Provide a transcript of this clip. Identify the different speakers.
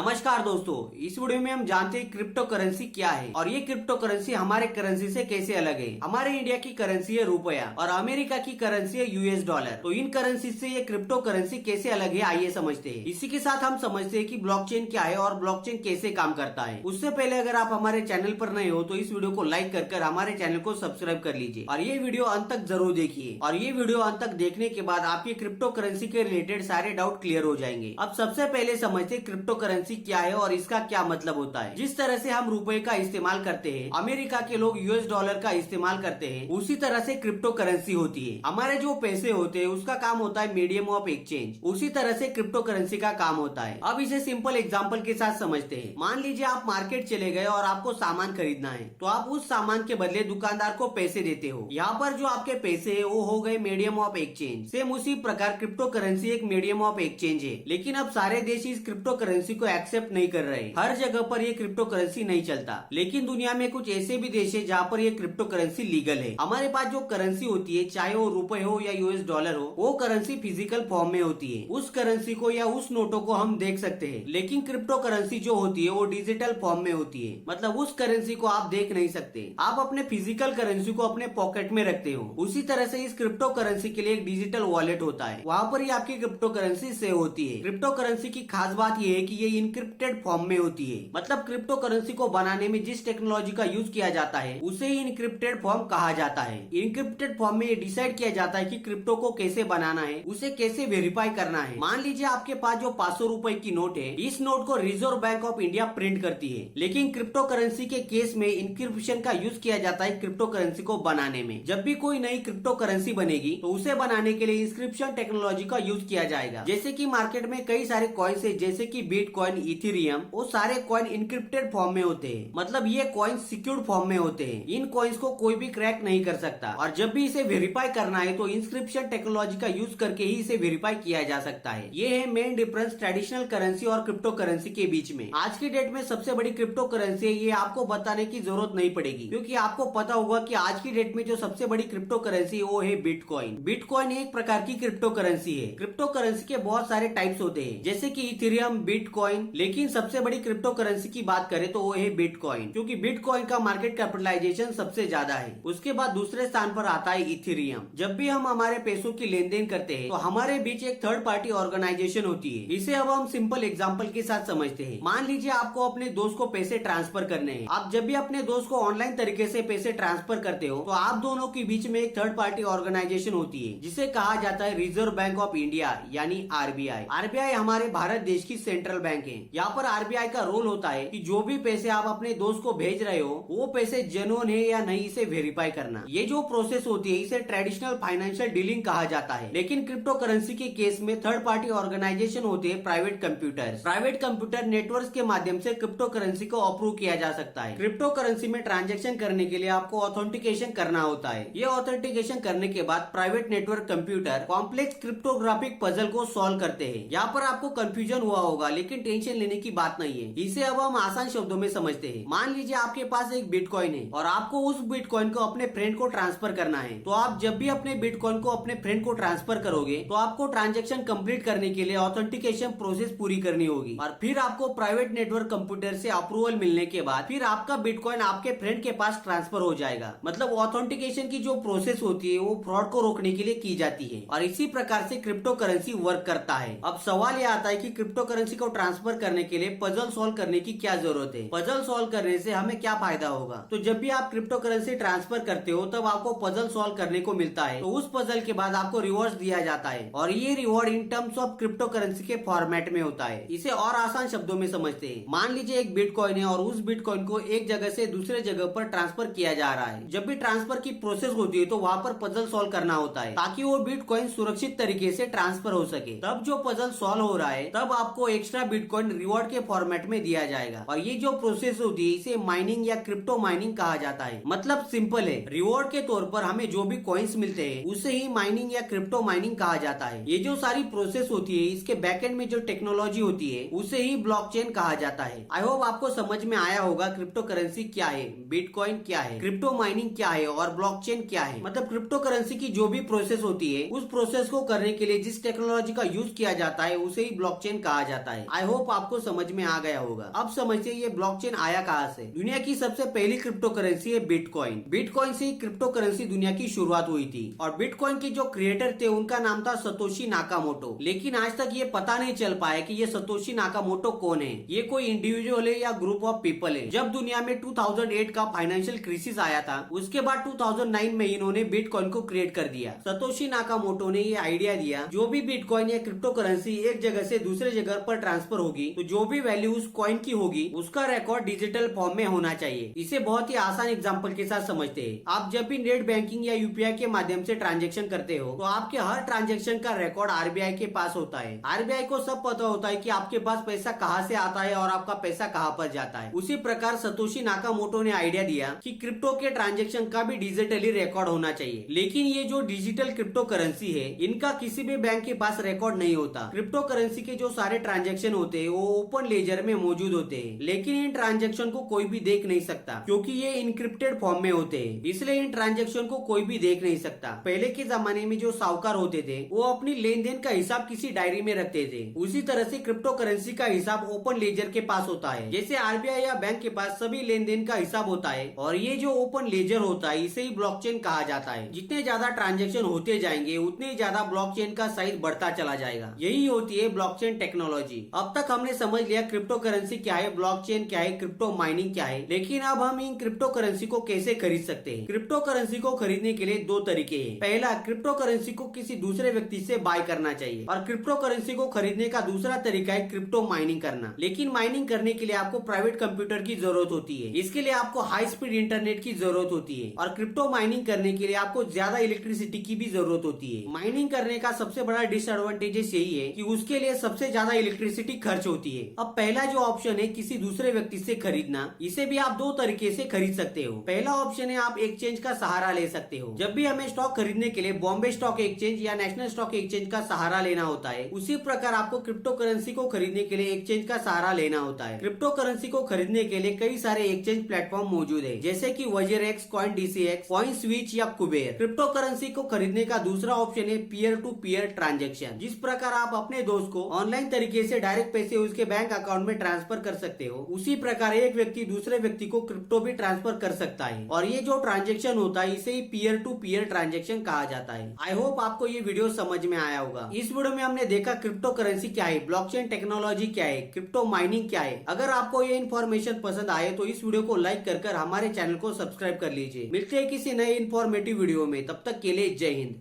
Speaker 1: नमस्कार दोस्तों, इस वीडियो में हम जानते हैं क्रिप्टो करेंसी क्या है और ये क्रिप्टो करेंसी हमारे करेंसी से कैसे अलग है। हमारे इंडिया की करेंसी है रुपया और अमेरिका की करेंसी है यूएस डॉलर। तो इन करेंसी से ये क्रिप्टो करेंसी कैसे अलग है आइए समझते हैं। इसी के साथ हम समझते हैं कि ब्लॉकचेन क्या है और ब्लॉकचेन कैसे काम करता है। उससे पहले अगर आप हमारे चैनल पर नए हो तो इस वीडियो को लाइक कर हमारे चैनल को सब्सक्राइब कर लीजिए और ये वीडियो अंत तक जरूर देखिए। और ये वीडियो अंत तक देखने के बाद आपके क्रिप्टो करेंसी के रिलेटेड सारे डाउट क्लियर हो जाएंगे। अब सबसे पहले समझते क्रिप्टो करेंसी क्या है और इसका क्या मतलब होता है। जिस तरह से हम रुपए का इस्तेमाल करते हैं, अमेरिका के लोग यूएस डॉलर का इस्तेमाल करते हैं, उसी तरह से क्रिप्टो करेंसी होती है। हमारे जो पैसे होते हैं उसका काम होता है मीडियम ऑफ एक्सचेंज, उसी तरह से क्रिप्टो करेंसी का काम होता है। अब इसे सिंपल एग्जांपल के साथ समझते हैं। मान लीजिए आप मार्केट चले गए और आपको सामान खरीदना है, तो आप उस सामान के बदले दुकानदार को पैसे देते हो। यहाँ पर जो आपके पैसे है वो हो गए मीडियम ऑफ एक्सचेंज। सेम उसी प्रकार क्रिप्टो करेंसी एक मीडियम ऑफ एक्सचेंज है। लेकिन अब सारे देश इस क्रिप्टो करेंसी को एक्सेप्ट नहीं कर रहे। हर जगह पर ये क्रिप्टो करेंसी नहीं चलता। लेकिन दुनिया में कुछ ऐसे भी देश है जहाँ पर ये क्रिप्टो करेंसी लीगल है। हमारे पास जो करेंसी होती है, चाहे वो रुपए हो या यूएस डॉलर हो, वो करेंसी फिजिकल फॉर्म में होती है। उस करेंसी को या उस नोटों को हम देख सकते हैं। लेकिन क्रिप्टो करेंसी जो होती है वो डिजिटल फॉर्म में होती है। मतलब उस करेंसी को आप देख नहीं सकते। आप अपने फिजिकल करेंसी को अपने पॉकेट में रखते हो। उसी तरह से इस क्रिप्टो करेंसी के लिए एक डिजिटल वॉलेट होता है। वहाँ पर ही आपकी क्रिप्टो करेंसी सेव होती है। क्रिप्टो करेंसी की खास बात यह है कि ये इनक्रिप्टेड फॉर्म में होती है। मतलब क्रिप्टो करेंसी को बनाने में जिस टेक्नोलॉजी का यूज किया जाता है उसे ही इनक्रिप्टेड फॉर्म कहा जाता है। इनक्रिप्टेड फॉर्म में ये डिसाइड किया जाता है कि क्रिप्टो को कैसे बनाना है, उसे कैसे वेरीफाई करना है। मान लीजिए आपके पास जो 500 रुपए की नोट है, इस नोट को reserve bank of India print करती है। लेकिन क्रिप्टो करेंसी के केस में इनक्रिप्शन का यूज किया जाता है क्रिप्टो करेंसी को बनाने में। जब भी कोई नई क्रिप्टो करेंसी बनेगी तो उसे बनाने के लिए इंस्क्रिप्शन टेक्नोलॉजी का यूज किया जाएगा। जैसे कि मार्केट में कई सारे कॉइन्स है, जैसे कि बिटकॉइन, इथेरियम, वो सारे कॉइन इनक्रिप्टेड फॉर्म में होते हैं। मतलब ये कॉइन सिक्योर्ड फॉर्म में होते हैं। इन कॉइन्स को कोई भी क्रैक नहीं कर सकता। और जब भी इसे वेरीफाई करना है तो इंस्क्रिप्शन टेक्नोलॉजी का यूज करके ही इसे वेरीफाई किया जा सकता है। ये है मेन डिफरेंस ट्रेडिशनल करेंसी और क्रिप्टो करेंसी के बीच में। आज की डेट में सबसे बड़ी क्रिप्टो करेंसी है, ये आपको बताने की जरूरत नहीं पड़ेगी, क्योंकि आपको पता होगा कि आज की डेट में जो सबसे बड़ी क्रिप्टो करेंसी है वो है बिटकॉइन। बिटकॉइन एक प्रकार की क्रिप्टो करेंसी है। क्रिप्टो करेंसी के बहुत सारे टाइप्स होते हैं, जैसे कि इथेरियम, बिटकॉइन। लेकिन सबसे बड़ी क्रिप्टो करेंसी की बात करें तो वो है बिटकॉइन, क्योंकि बिटकॉइन का मार्केट कैपिटलाइजेशन सबसे ज्यादा है। उसके बाद दूसरे स्थान पर आता है इथेरियम। जब भी हम हमारे पैसों की लेन देन करते हैं तो हमारे बीच एक थर्ड पार्टी ऑर्गेनाइजेशन होती है। इसे अब हम सिंपल एग्जांपल के साथ समझते हैं। मान लीजिए आपको अपने दोस्त को पैसे ट्रांसफर करने हैं। आप जब भी अपने दोस्त को ऑनलाइन तरीके से पैसे ट्रांसफर करते हो तो आप दोनों के बीच में एक थर्ड पार्टी ऑर्गेनाइजेशन होती है, जिसे कहा जाता है रिजर्व बैंक ऑफ इंडिया यानी आरबीआई। आरबीआई हमारे भारत देश की सेंट्रल बैंक है। यहाँ पर आरबीआई का रोल होता है कि जो भी पैसे आप अपने दोस्त को भेज रहे हो वो पैसे जेन्युइन है या नहीं, इसे वेरीफाई करना। ये जो प्रोसेस होती है इसे ट्रेडिशनल फाइनेंशियल डीलिंग कहा जाता है। लेकिन क्रिप्टो करेंसी के केस में थर्ड पार्टी ऑर्गेनाइजेशन होते हैं private computer. Private computer network के माध्यम से क्रिप्टो करेंसी को अप्रूव किया जा सकता है। क्रिप्टो करेंसी में ट्रांजेक्शन करने के लिए आपको ऑथेंटिकेशन करना होता है। ये ऑथेंटिकेशन करने के बाद private network computer complex cryptographic puzzle को सॉल्व करते हैं। यहाँ पर आपको कंफ्यूजन हुआ होगा, लेकिन टेंशन लेने की बात नहीं है। इसे अब हम आसान शब्दों में समझते हैं। मान लीजिए आपके पास एक बिटकॉइन है और आपको उस बिटकॉइन को अपने फ्रेंड को ट्रांसफर करना है। तो आप जब भी अपने बिटकॉइन को अपने फ्रेंड को ट्रांसफर करोगे तो आपको ट्रांजैक्शन कंप्लीट करने के लिए ऑथेंटिकेशन प्रोसेस पूरी करनी होगी। और फिर आपको प्राइवेट नेटवर्क कंप्यूटर से अप्रूवल मिलने के बाद फिर आपका बिटकॉइन आपके फ्रेंड के पास ट्रांसफर हो जाएगा। मतलब ऑथेंटिकेशन की जो प्रोसेस होती है वो फ्रॉड को रोकने के लिए की जाती है। और इसी प्रकार से क्रिप्टो करेंसी वर्क करता है। अब सवाल यह आता है कि क्रिप्टो करेंसी को ट्रांसफर करने के लिए पजल सॉल्व करने की क्या जरूरत है। पजल सॉल्व करने से हमें क्या फायदा होगा। तो जब भी आप क्रिप्टो करेंसी ट्रांसफर करते हो तब आपको पजल सॉल्व करने को मिलता है। तो उस पजल के बाद आपको रिवॉर्ड दिया जाता है और ये reward in terms of crypto currency के फॉर्मेट में होता है। इसे और आसान शब्दों में समझते हैं। मान लीजिए एक बिटकॉइन है और उस बिटकॉइन को एक जगह से दूसरे जगह पर ट्रांसफर किया जा रहा है। जब भी ट्रांसफर की प्रोसेस होती है तो वहाँ पर पजल सॉल्व करना होता है ताकि वो बिटकॉइन सुरक्षित तरीके से ट्रांसफर हो सके। तब जो पजल सॉल्व हो रहा है तब आपको एक्स्ट्रा बिटकॉइन रिवॉर्ड के फॉर्मेट में दिया जाएगा। और ये जो प्रोसेस होती है इसे माइनिंग या क्रिप्टो माइनिंग कहा जाता है। मतलब सिंपल है, रिवॉर्ड के तौर पर हमें जो भी कॉइन्स मिलते हैं उसे ही माइनिंग या क्रिप्टो माइनिंग कहा जाता है। ये जो सारी प्रोसेस होती है इसके बैकएंड में जो टेक्नोलॉजी होती है उसे ही ब्लॉकचेन कहा जाता है। आई होप आपको समझ में आया होगा क्रिप्टो करेंसी क्या है, बिटकॉइन क्या है, क्रिप्टो माइनिंग क्या है और ब्लॉकचेन क्या है। मतलब क्रिप्टो करेंसी की जो भी प्रोसेस होती है उस प्रोसेस को करने के लिए जिस टेक्नोलॉजी का यूज किया जाता है उसे ही ब्लॉकचेन कहा जाता है। आई होप आपको समझ में आ गया होगा। अब समझिए ये ब्लॉकचेन आया कहाँ से। दुनिया की सबसे पहली क्रिप्टो करेंसी है बिटकॉइन। बिटकॉइन से क्रिप्टो करेंसी दुनिया की शुरुआत हुई थी और बिटकॉइन के जो क्रिएटर थे उनका नाम था सतोशी नाकामोटो। लेकिन आज तक ये पता नहीं चल पाया कि ये सतोशी नाकामोटो कौन है, ये कोई इंडिविजुअल है या ग्रुप ऑफ पीपल है। जब दुनिया में 2008 का फाइनेंशियल क्राइसिस आया था उसके बाद 2009 में इन्होंने बिटकॉइन को क्रिएट कर दिया। सतोशी नाकामोटो ने ये आइडिया दिया जो भी बिटकॉइन या क्रिप्टो करेंसी एक जगह से दूसरे जगह पर ट्रांसफर होगी तो जो भी वैल्यू उस कॉइन की होगी उसका रिकॉर्ड डिजिटल फॉर्म में होना चाहिए। इसे बहुत ही आसान एग्जांपल के साथ समझते हैं। आप जब भी नेट बैंकिंग या यूपीआई के माध्यम से ट्रांजैक्शन करते हो तो आपके हर ट्रांजैक्शन का रिकॉर्ड आरबीआई के पास होता है। आरबीआई को सब पता होता है कि आपके पास पैसा कहां से आता है और आपका पैसा कहां पर जाता है। उसी प्रकार सतोशी नाकामोटो ने आइडिया दिया कि क्रिप्टो के ट्रांजैक्शन का भी डिजिटली रिकॉर्ड होना चाहिए। लेकिन ये जो डिजिटल क्रिप्टो करेंसी है इनका किसी भी बैंक के पास रिकॉर्ड नहीं होता। क्रिप्टो करेंसी के जो सारे ट्रांजैक्शन होते हैं वो ओपन लेजर में मौजूद होते हैं, लेकिन इन ट्रांजैक्शन को कोई भी देख नहीं सकता क्योंकि ये इनक्रिप्टेड फॉर्म में होते हैं, इसलिए इन ट्रांजैक्शन को कोई भी देख नहीं सकता। पहले के जमाने में जो साहूकार होते थे वो अपनी लेन देन का हिसाब किसी डायरी में रखते थे। उसी तरह से क्रिप्टो करेंसी का हिसाब ओपन लेजर के पास होता है। जैसे आरबीआई या बैंक के पास सभी लेन देन का हिसाब होता है और ये जो ओपन लेजर होता है इसे ही ब्लॉकचेन कहा जाता है। जितने ज्यादा ट्रांजैक्शन होते जाएंगे उतने ज्यादा ब्लॉकचेन का साइज बढ़ता चला जाएगा। यही होती है ब्लॉकचेन टेक्नोलॉजी। अब तक हमने समझ लिया क्रिप्टो करेंसी क्या है, ब्लॉकचेन क्या है, क्रिप्टो माइनिंग क्या है। लेकिन अब हम इन क्रिप्टो करेंसी को कैसे खरीद सकते हैं। क्रिप्टो करेंसी को खरीदने के लिए दो तरीके हैं। पहला, क्रिप्टो करेंसी को किसी दूसरे व्यक्ति से बाय करना चाहिए और क्रिप्टो करेंसी को खरीदने का दूसरा तरीका है क्रिप्टो माइनिंग करना। लेकिन माइनिंग करने के लिए आपको प्राइवेट कंप्यूटर की जरूरत होती है, इसके लिए आपको हाई स्पीड इंटरनेट की जरूरत होती है और क्रिप्टो माइनिंग करने के लिए आपको ज्यादा इलेक्ट्रिसिटी की भी जरूरत होती है। माइनिंग करने का सबसे बड़ा डिसएडवांटेजेस यही है कि उसके लिए सबसे ज्यादा इलेक्ट्रिसिटी खर्च होती है। अब पहला जो ऑप्शन है किसी दूसरे व्यक्ति से खरीदना, इसे भी आप दो तरीके से खरीद सकते हो। पहला ऑप्शन है आप एक्सचेंज का सहारा ले सकते हो। जब भी हमें स्टॉक खरीदने के लिए बॉम्बे स्टॉक एक्सचेंज या नेशनल स्टॉक एक्सचेंज का सहारा लेना होता है, उसी प्रकार आपको क्रिप्टो करेंसी को खरीदने के लिए एक्सचेंज का सहारा लेना होता है। क्रिप्टो करेंसी को खरीदने के लिए कई सारे एक्सचेंज प्लेटफॉर्म मौजूद है जैसे कि वजरएक्स, कॉइन डीसीएक्स, कॉइन स्विच या कुबेर। क्रिप्टो करेंसी को खरीदने का दूसरा ऑप्शन है पीयर टू पीयर ट्रांजेक्शन। जिस प्रकार आप अपने दोस्त को ऑनलाइन तरीके से डायरेक्ट पैसे उसके बैंक अकाउंट में ट्रांसफर कर सकते हो, उसी प्रकार एक व्यक्ति दूसरे व्यक्ति को क्रिप्टो भी ट्रांसफर कर सकता है और ये जो ट्रांजेक्शन होता है इसे ही पीयर टू पीयर ट्रांजेक्शन कहा जाता है। आई होप आपको ये वीडियो समझ में आया होगा। इस वीडियो में हमने देखा क्रिप्टो करेंसी क्या है, ब्लॉकचेन टेक्नोलॉजी क्या है, क्रिप्टो माइनिंग क्या है। अगर आपको ये इन्फॉर्मेशन पसंद आए तो इस वीडियो को लाइक कर हमारे चैनल को सब्सक्राइब कर लीजिए। मिलते हैं किसी नए इन्फॉर्मेटिव वीडियो में, तब तक के लिए जय हिंद।